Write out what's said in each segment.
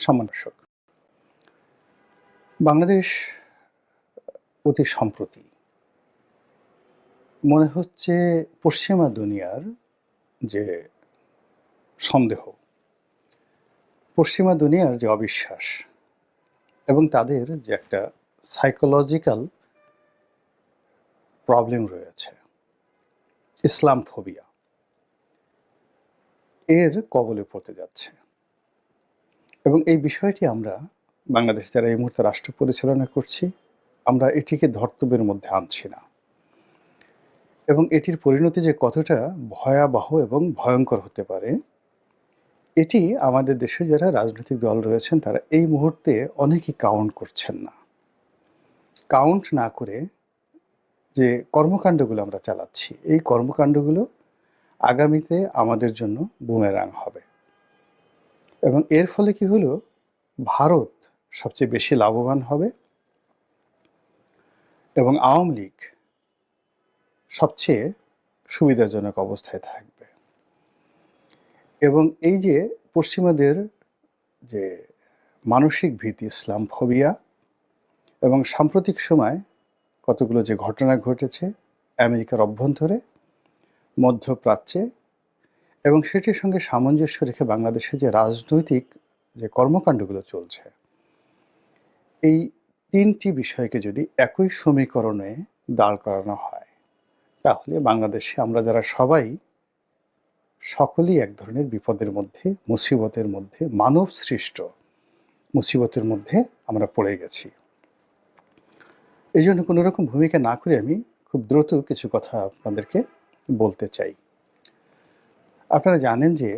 সামঞ্জস্য। বাংলাদেশ অতি সম্প্রতি মনে হচ্ছে পশ্চিমা দুনিয়ার যে সন্দেহ, পশ্চিমা দুনিয়ার যে অবিশ্বাস এবং তাদের যে একটা সাইকোলজিক্যাল প্রবলেম রয়েছে, ইসলাম ফোবিয়া, এর কবলে পড়তে যাচ্ছে। এবং এই বিষয়টি আমরা বাংলাদেশ যারা এই মুহূর্তে রাষ্ট্র পরিচালনা করছি, আমরা এটিকে ধর্তব্যের মধ্যে আনছি না। এবং এটির পরিণতি যে কতটা ভয়াবহ এবং ভয়ঙ্কর হতে পারে, এটি আমাদের দেশে যারা রাজনৈতিক দল রয়েছেন তারা এই মুহূর্তে অনেকেই কাউন্ট করছেন না। কাউন্ট না করে যে কর্মকাণ্ডগুলো আমরা চালাচ্ছি, এই কর্মকাণ্ডগুলো আগামীতে আমাদের জন্য বুমেরাং হবে। এবং এর ফলে কি হলো, ভারত সবচেয়ে বেশি লাভবান হবে এবং আওয়ামী লীগ সবচেয়ে সুবিধাজনক অবস্থায় থাকবে। এবং এই যে পশ্চিমাদের যে মানসিক ভীতি, ইসলাম ফোবিয়া, এবং সাম্প্রতিক সময় কতগুলো যে ঘটনা ঘটেছে আমেরিকার অভ্যন্তরে, মধ্যপ্রাচ্যে, এবং সেটির সঙ্গে সামঞ্জস্য রেখে বাংলাদেশে যে রাজনৈতিক যে কর্মকাণ্ডগুলো চলছে, এই তিনটি বিষয়কে যদি একই সমীকরণে দাঁড় করানো হয়, তাহলে বাংলাদেশে আমরা যারা সবাই সকলেই এক ধরনের বিপদের মধ্যে, মুসিবতের মধ্যে, মানব সৃষ্ট মুসিবতের মধ্যে আমরা পড়ে গেছি। এই জন্য কোনো রকম ভূমিকা না করে আমি খুব দ্রুত কিছু কথা আপনাদেরকে বলতে চাই। আপনারা জানেন যে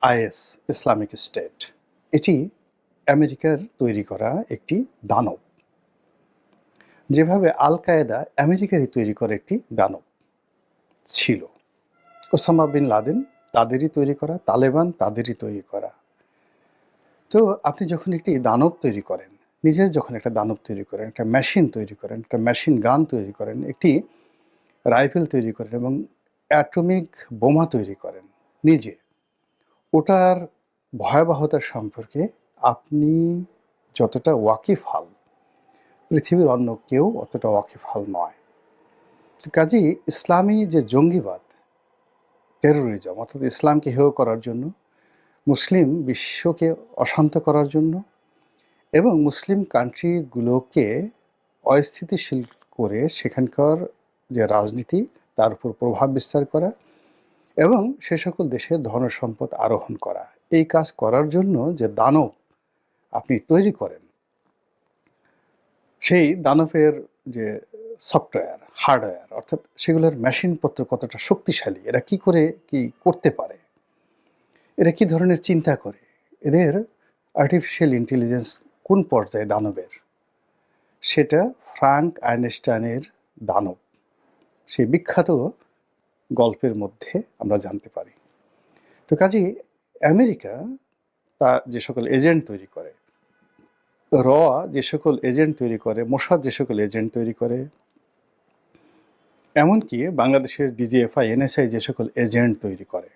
আইএস, ইসলামিক স্টেট, এটি আমেরিকার তৈরি করা একটি দানব। যেভাবে আল কায়েদা আমেরিকারই তৈরি করা একটি দানব ছিল, ওসামা বিন লাদেন তাদেরই তৈরি করা, তালেবান তাদেরই তৈরি করা। তো আপনি যখন একটি দানব তৈরি করেন, নিজের যখন একটা দানব তৈরি করেন, একটা মেশিন তৈরি করেন, একটা মেশিন গান তৈরি করেন, একটি রাইফেল তৈরি করেন এবং অ্যাটমিক বোমা তৈরি করেন নিজে, ওটার ভয়াবহতা সম্পর্কে আপনি যতটা ওয়াকিফাল, পৃথিবীর অন্য কেউ অতটা ওয়াকিফাল নয়। কাজেই ইসলামী যে জঙ্গিবাদ, টেরোরিজম, অর্থাৎ ইসলামকে হেয় করার জন্য, মুসলিম বিশ্বকে অশান্ত করার জন্য এবং মুসলিম কান্ট্রিগুলোকে অস্থিতিশীল করে সেখানকার যে রাজনীতি তার উপর প্রভাব বিস্তার করা এবং সে সকল দেশের ধন সম্পদ আরোহণ করা, এই কাজ করার জন্য যে দানব আপনি তৈরি করেন, সেই দানবের যে সফটওয়্যার, হার্ডওয়্যার, অর্থাৎ সেগুলোর মেশিনপত্র কতটা শক্তিশালী, এরা কি করে কি করতে পারে, এরা কি ধরনের চিন্তা করে, এদের আর্টিফিশিয়াল ইন্টেলিজেন্স কোন পর্যায়ে দানবের, সেটা ফ্রাঙ্ক আইনস্টাইনের দানব, সেই বিখ্যাত গল্পের মধ্যে আমরা জানতে পারি। তো কাজেই আমেরিকা তা যে সকল এজেন্ট তৈরি করে, র যে সকল এজেন্ট তৈরি করে, মোসাদ যে সকল এজেন্ট তৈরি করে, এমনকি বাংলাদেশের ডিজিএফআই, এনএসআই যে সকল এজেন্ট তৈরি করে,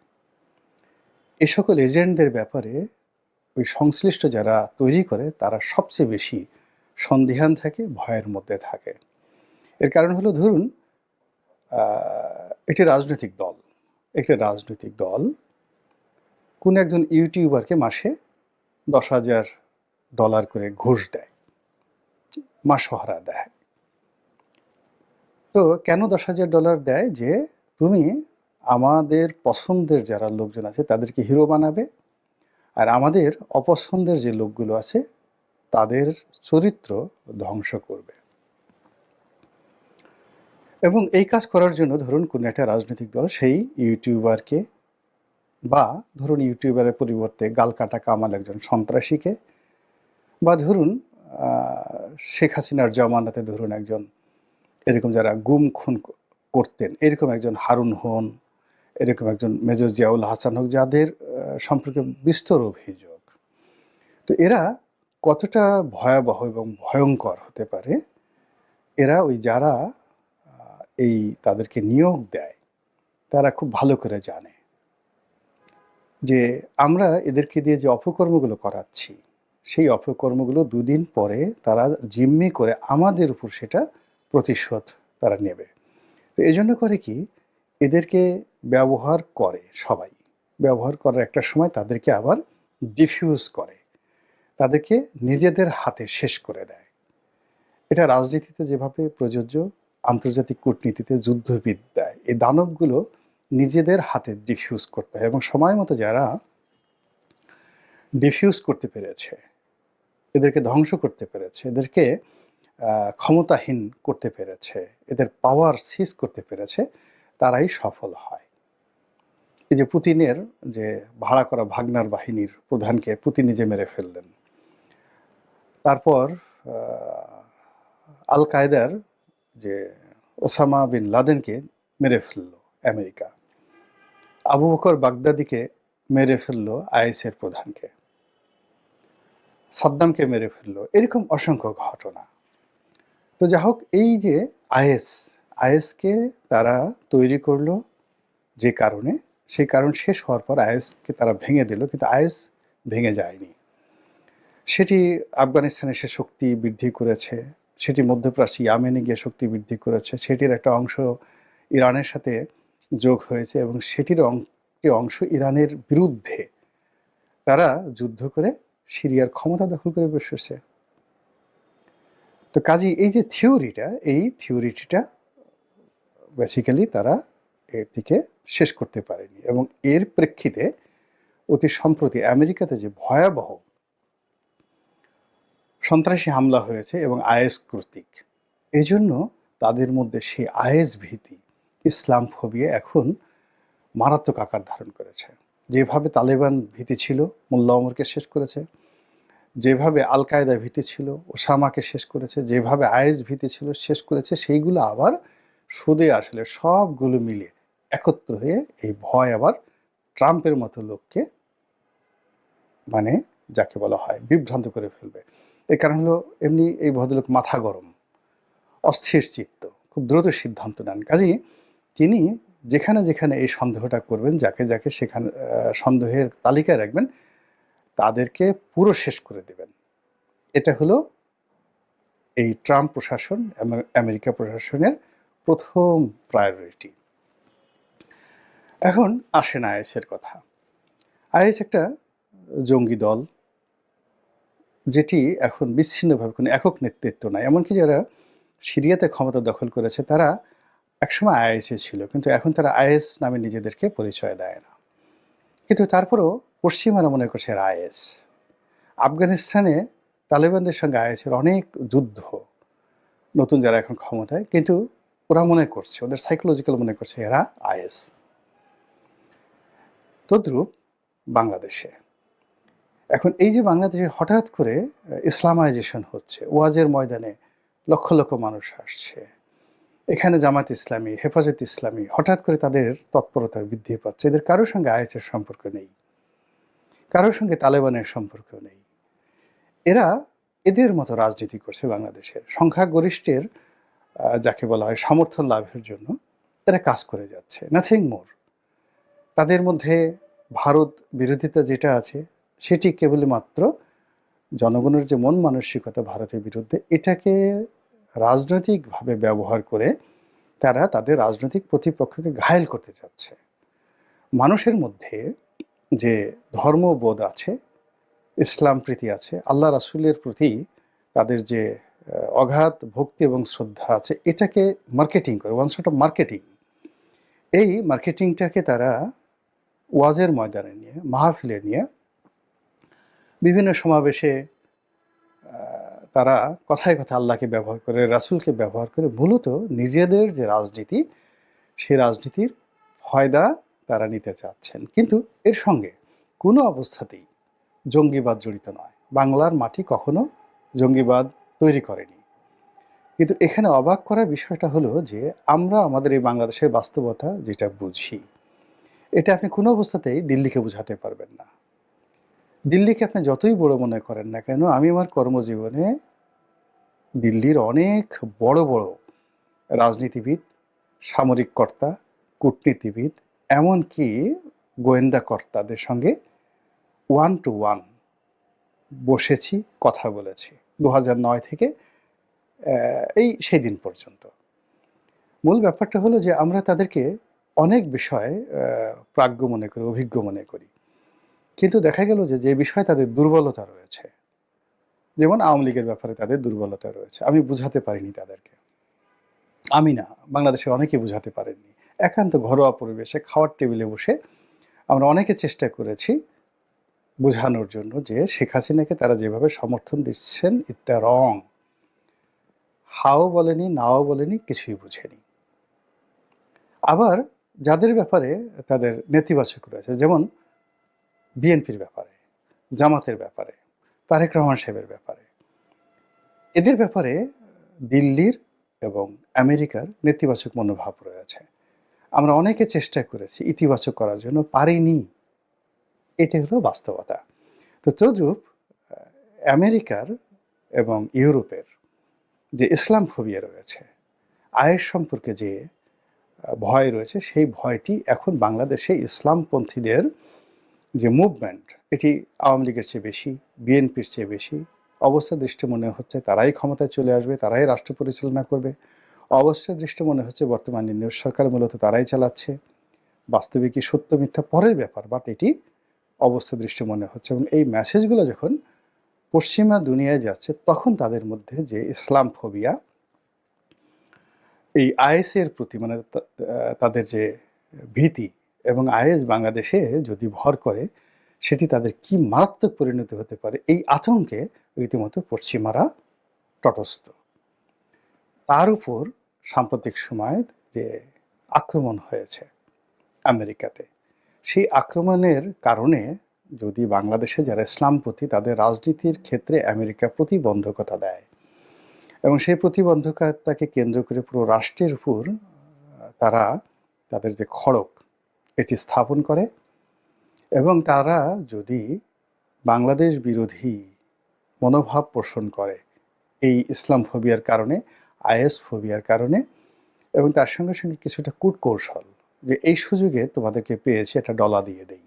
এ সকল এজেন্টদের ব্যাপারে ওই সংশ্লিষ্ট যারা তৈরি করে তারা সবচেয়ে বেশি সন্দিহান থাকে, ভয়ের মধ্যে থাকে। এর কারণ হলো, ধরুন একটি রাজনৈতিক দল কোন একজন ইউটিউবারকে মাসে $10,000 করে ঘুষ দেয়, মাসোহারা দেয়। তো কেন $10,000 দেয়? যে তুমি আমাদের পছন্দের যারা লোকজন আছে তাদেরকে হিরো বানাবে, আর আমাদের অপছন্দের যে লোকগুলো আছে তাদের চরিত্র ধ্বংস করবে। এবং এই কাজ করার জন্য ধরুন কোন একটা রাজনৈতিক দল সেই ইউটিউবারকে, বা ধরুন ইউটিউবারের পরিবর্তে গালকাটা কামাল একজন সন্ত্রাসীকে, বা ধরুন শেখ হাসিনার জমানাতে ধরুন একজন এরকম যারা গুম খুন করতেন, এরকম একজন হারুন হন, এরকম একজন মেজর জিয়াউল হাসান হোক, যাদের সম্পর্কে বিস্তর অভিযোগ। তো এরা কতটা ভয়াবহ এবং ভয়ঙ্কর হতে পারে, এরা ওই যারা এই তাদেরকে নিয়োগ দেয় তারা খুব ভালো করে জানে যে আমরা এদেরকে দিয়ে যে অপকর্মগুলো করাচ্ছি, সেই অপকর্মগুলো দুদিন পরে তারা জিম্মি করে আমাদের উপর সেটা প্রতিশোধ তারা নেবে। তো এজন্য করে কি, এদেরকে ব্যবহার করে সবাই। ব্যবহার করার একটা সময় তাদেরকে আবার ডিফিউজ করে। তাদেরকে নিজেদের হাতে শেষ করে দেয়। এটা রাজনীতিতে যেভাবে প্রযোজ্য, আন্তর্জাতিক কূটনীতিতে, যুদ্ধবিদ্যায় এই দানবগুলো নিজেদের হাতে ডিফিউজ করতে হয় এবং সময় মতো যারা ডিফিউজ করতে পেরেছে, এদেরকে ধ্বংস করতে পেরেছে, এদেরকে ক্ষমতাহীন করতে পেরেছে, এদের পাওয়ার সিজ করতে পেরেছে, তারাই সফল হয়। এই যে পুতিনের যে ভাড়া করা ভাগনার বাহিনীর প্রধানকে পুতিন নিজে মেরে ফেললেন। তারপর আল কায়দার যে ওসামা বিন লাদেনকে মেরে ফেলল আমেরিকা। আবু বকর বাগদাদিকে মেরে ফেলল আইএসের প্রধানকে। সাদ্দামকে মেরে ফেলল। এরকম অসংখ্য ঘটনা। তো যা হোক, এই যে আইএসকে তারা তৈরি করলো যে কারণে, সেই কারণ শেষ হওয়ার পর আইএসকে তারা ভেঙে দিল, কিন্তু আইএস ভেঙে যায়নি। সেটি আফগানিস্তানে সে শক্তি বৃদ্ধি করেছে, সেটি মধ্যপ্রাচ্যে ইয়েমেনে গিয়ে শক্তি বৃদ্ধি করেছে, সেটির একটা অংশ ইরানের সাথে যোগ হয়েছে এবং সেটির অংশ ইরানের বিরুদ্ধে তারা যুদ্ধ করে সিরিয়ার ক্ষমতা দখল করে বসেছে। তো কাজী এই যে থিওরিটা বেসিক্যালি তারা এটিকে শেষ করতে পারেনি এবং এর প্রেক্ষিতে অতি সম্প্রতি আমেরিকাতে যে ভয়াবহ সন্ত্রাসী হামলা হয়েছে এবং আইএস কর্তৃক, এজন্য তাদের মধ্যে সেই আইএস ভীতি, ইসলাম ফোবিয়া এখন মারাত্মক আকার ধারণ করেছে। যেভাবে তালেবান ভীতি ছিল, মোল্লা ওমরকে শেষ করেছে, যেভাবে আল কায়দা ভীতি ছিল ওসামাকে শেষ করেছে, যেভাবে আইএস ভীতি ছিল শেষ করেছে, সেইগুলো আবার সুদে আসলে সবগুলো মিলে একত্র হয়ে এই ভয় আবার ট্রাম্পের মতো লোককে, মানে যাকে বলা হয়, বিভ্রান্ত করে ফেলবে। এর কারণ হলো এমনি এই ভদ্রলোক মাথা গরম, অস্থির চিত্ত, খুব দ্রুত সিদ্ধান্ত নেন। কাজেই তিনি যেখানে যেখানে এই সন্দেহটা করবেন, যাকে যাকে সেখানে সন্দেহের তালিকায় রাখবেন, তাদেরকে পুরো শেষ করে দেবেন। এটা হলো এই ট্রাম্প প্রশাসন এবং আমেরিকা প্রশাসনের প্রথম প্রায়োরিটি। এখন আসেন আইএসের কথা। আইএস একটা জঙ্গি দল, যেটি এখন বিচ্ছিন্নভাবে কোনো একক নেতৃত্ব নাই। এমনকি যারা সিরিয়াতে ক্ষমতা দখল করেছে তারা একসময় আইএসে ছিল, কিন্তু এখন তারা আইএস নামে নিজেদেরকে পরিচয় দেয় না। কিন্তু তারপরেও পশ্চিমারা মনে করছে এরা আইএস। আফগানিস্তানে তালেবানদের সঙ্গে আইএসের অনেক যুদ্ধ, নতুন যারা এখন ক্ষমতায়, কিন্তু ওরা মনে করছে, ওদের সাইকোলজিক্যাল মনে করছে এরা আইএস। তদ্রূপ বাংলাদেশে এখন এই যে বাংলাদেশে হঠাৎ করে ইসলামাইজেশন হচ্ছে, ওয়াজের ময়দানে লক্ষ লক্ষ মানুষ আসছে, এখানে জামাত ইসলামী, হেফাজত ইসলামী হঠাৎ করে তাদের তৎপরতা বৃদ্ধি পাচ্ছে। এদের কারোর সঙ্গে আইএসের সম্পর্ক নেই, কারোর সঙ্গে তালেবানের সম্পর্ক নেই। এরা এদের মতো রাজনীতি করছে বাংলাদেশের সংখ্যাগরিষ্ঠের, যাকে বলা হয় সমর্থন লাভের জন্য এরা কাজ করে যাচ্ছে, নাথিং মোর। তাদের মধ্যে ভারত বিরোধিতা যেটা আছে সেটি কেবলমাত্র জনগণের যে মন মানসিকতা ভারতের বিরুদ্ধে, এটাকে রাজনৈতিকভাবে ব্যবহার করে তারা তাদের রাজনৈতিক প্রতিপক্ষকে ঘায়েল করতে চাচ্ছে। মানুষের মধ্যে যে ধর্মবোধ আছে, ইসলাম প্রীতি আছে, আল্লাহ রাসূলের প্রতি তাদের যে অগাধ ভক্তি এবং শ্রদ্ধা আছে, এটাকে মার্কেটিং করে, ওয়ান সর্ট অফ মার্কেটিং। এই মার্কেটিংটাকে তারা ওয়াজের ময়দানে নিয়ে, মাহফিলে নিয়ে, বিভিন্ন সমাবেশে তারা কথায় কথায় আল্লাহকে ব্যবহার করে, রাসূলকে ব্যবহার করে, মূলত নিজেদের যে রাজনীতি, সেই রাজনীতির ফয়দা তারা নিতে চাচ্ছেন। কিন্তু এর সঙ্গে কোনো অবস্থাতেই জঙ্গিবাদ জড়িত নয়। বাংলার মাটি কখনো জঙ্গিবাদ তৈরি করেনি। কিন্তু এখানে অবাক করার বিষয়টা হলো যে আমরা আমাদের এই বাংলাদেশের বাস্তবতা যেটা বুঝি, এটা আপনি কোনো অবস্থাতেই দিল্লিকে বোঝাতে পারবেন না। দিল্লিকে আপনি যতই বড় মনে করেন না কেন, আমি আমার কর্মজীবনে দিল্লির অনেক বড় বড় রাজনীতিবিদ, সামরিক কর্তা, কূটনীতিবিদ, এমনকি গোয়েন্দা কর্তাদের সঙ্গে ওয়ান টু ওয়ান বসেছি, কথা বলেছি 2009 থেকে সেই দিন পর্যন্ত। মূল ব্যাপারটা হলো যে আমরা তাদেরকে অনেক বিষয়ে প্রাজ্ঞ মনে করি, অভিজ্ঞ মনে করি। কিন্তু দেখা গেল যে বিষয়ে তাদের দুর্বলতা রয়েছে, যেমন আওয়ামী লীগের ব্যাপারে তাদের দুর্বলতা রয়েছে। আমি বুঝাতে পারিনি তাদেরকে। আমি না, বাংলাদেশের অনেকে বুঝাতে পারেননি। একান্ত ঘরোয়া পরিবেশে খাওয়ার টেবিলে বসে আমরা অনেকে চেষ্টা করেছি বোঝানোর জন্য যে শেখ হাসিনাকে তারা যেভাবে সমর্থন দিচ্ছেন এটা রং। হাও বলেনি, নাও বলেনি, কিছুই বুঝেনি। আবার যাদের ব্যাপারে তাদের নেতিবাচক রয়েছে, যেমন বিএনপির ব্যাপারে, জামাতের ব্যাপারে, তারেক রহমান সাহেবের ব্যাপারে, এদের ব্যাপারে দিল্লির এবং আমেরিকার নেতিবাচক মনোভাব রয়েছে। আমরা অনেকে চেষ্টা করেছি ইতিবাচক করার জন্য, পারিনি। এটাই হলো বাস্তবতা। তো তদ্রূপ আমেরিকার এবং ইউরোপের যে ইসলাম ফোবিয়া রয়েছে, আয়ের সম্পর্কে যে ভয় রয়েছে, সেই ভয়টি এখন বাংলাদেশে ইসলামপন্থীদের যে মুভমেন্ট, এটি আওয়ামী লীগের চেয়ে বেশি, বিএনপির চেয়ে বেশি। অবস্থা দৃষ্টি মনে হচ্ছে তারাই ক্ষমতায় চলে আসবে, তারাই রাষ্ট্র পরিচালনা করবে। অবস্থা দৃষ্টি মনে হচ্ছে বর্তমানে নিউজ সরকার মূলত তারাই চালাচ্ছে। বাস্তবে কি সত্য মিথ্যা পরের ব্যাপার, বাট এটি অবস্থা দৃষ্টি মনে হচ্ছে। এবং এই মেসেজগুলো যখন পশ্চিমা দুনিয়ায় যাচ্ছে, তখন তাদের মধ্যে যে ইসলাম ফোবিয়া, এই আইএসের প্রতি মানে তাদের যে ভীতি, এবং আইএস বাংলাদেশে যদি ভর করে সেটি তাদের কি মারাত্মক পরিণতি হতে পারে, এই আতঙ্কে রীতিমতো পশ্চিমারা তটস্থ। তার উপর সাম্প্রতিক সময়ে যে আক্রমণ হয়েছে আমেরিকাতে, সেই আক্রমণের কারণে যদি বাংলাদেশে যারা ইসলামপন্থী তাদের রাজনীতির ক্ষেত্রে আমেরিকা প্রতিবন্ধকতা দেয়, এবং সেই প্রতিবন্ধকতাকে কেন্দ্র করে পুরো রাষ্ট্রের উপর তারা তাদের যে খড়গ এটি স্থাপন করে, এবং তারা যদি বাংলাদেশ বিরোধী মনোভাব পোষণ করে এই ইসলাম ফোবিয়ার কারণে, আইএস ফোবিয়ার কারণে, এবং তার সঙ্গে সঙ্গে কিছুটা কূটকৌশল, যে এই সুযোগে তোমাদেরকে পেয়েছি, একটা ডলা দিয়ে দেই।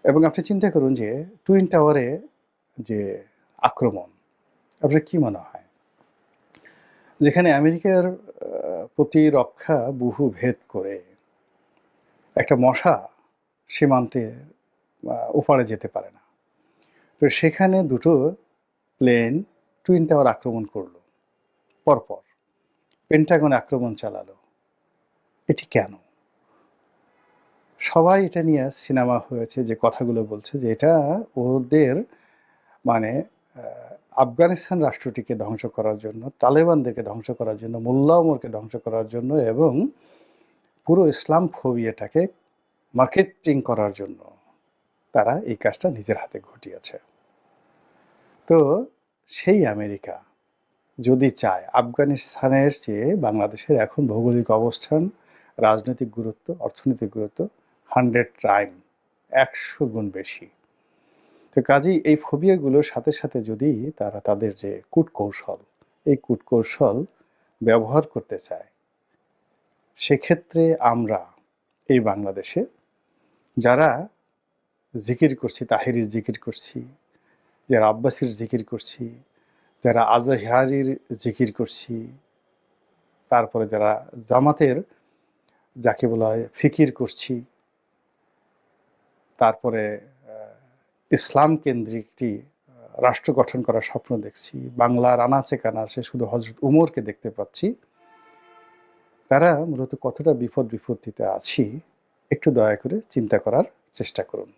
এবং আপনি চিন্তা করুন যে টুইন টাওয়ারে যে আক্রমণ, আপনার কি মনে হয়, যেখানে আমেরিকার প্রতিরক্ষা বহু ভেদ করে একটা মশা সীমান্তে ওপারে যেতে পারে না, তো সেখানে দুটো প্লেন টুইন টাওয়ার আক্রমণ করলো পরপর, পেন্টাগনে আক্রমণ চালালো। এটি কেন? সবাই এটা নিয়ে সিনেমা হয়েছে, যে কথাগুলো বলছে যে এটা ওদের মানে আফগানিস্তান রাষ্ট্রটিকে ধ্বংস করার জন্য, তালেবানদেরকে ধ্বংস করার জন্য, মোল্লা ওমরকে ধ্বংস করার জন্য, এবং পুরো ইসলাম ফোবিয়াটাকে মার্কেটিং করার জন্য তারা এই কাজটা নিজের হাতে ঘটিয়েছে। তো সেই আমেরিকা যদি চায়, আফগানিস্তানের চেয়ে বাংলাদেশের এখন ভৌগোলিক অবস্থান, রাজনৈতিক গুরুত্ব, অর্থনৈতিক গুরুত্ব 100 টাইম, 100 গুণ বেশি। তো কাজেই এই ফোবিয়াগুলোর সাথে সাথে যদি তারা তাদের যে কূটকৌশল, এই কূটকৌশল ব্যবহার করতে চায়, সেক্ষেত্রে আমরা এই বাংলাদেশে যারা জিকির করছি, তাহেরির জিকির করছি, যারা আব্বাসীর জিকির করছি, যারা আজহারির জিকির করছি, তারপরে যারা জামাতের যাকে বলা হয় ফিকির করছি, তারপরে ইসলাম কেন্দ্রিকটি রাষ্ট্র গঠন করার স্বপ্ন দেখছি, বাংলার আনাচে কানাচে শুধু হজরত উমরকে দেখতে পাচ্ছি, তারা মূলত কতটা বিপদ বিপত্তিতে আছি একটু দয়া করে চিন্তা করার চেষ্টা করুন।